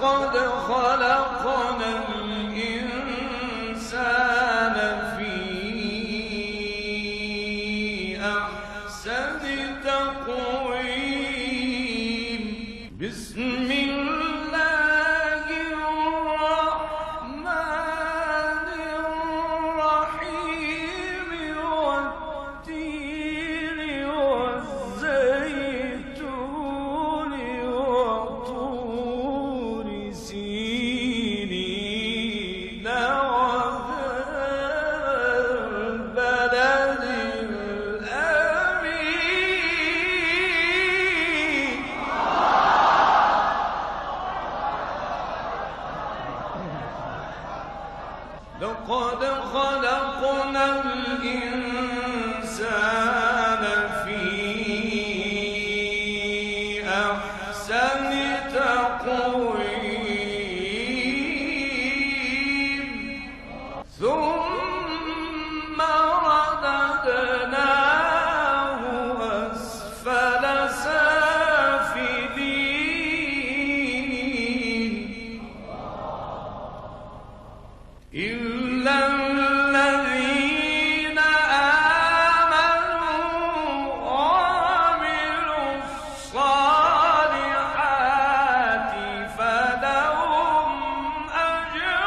لقد خلقنا الإنسان في أحسن تقويم. بسم الله الرحمن الرحيم. والتين والزيتون وطور سينين وهذا البلد الأمين. لقد خلقنا الإنسان في أحسن تقويم. ثم رددناه أسفل سافلين إلا الذين آمنوا وعملوا الصالحات فلهم أجر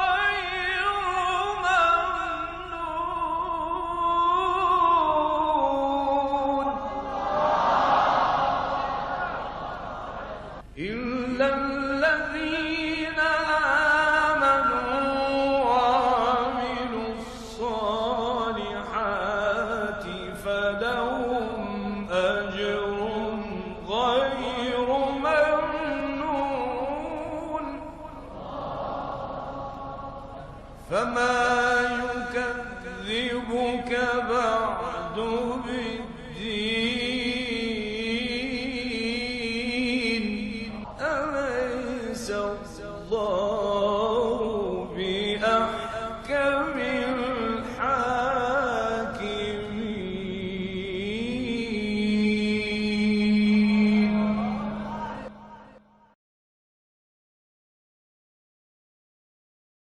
غير ممنون. إلا الذين آمنوا وعملوا الصالحات فلهم أجر غير ممنون. فما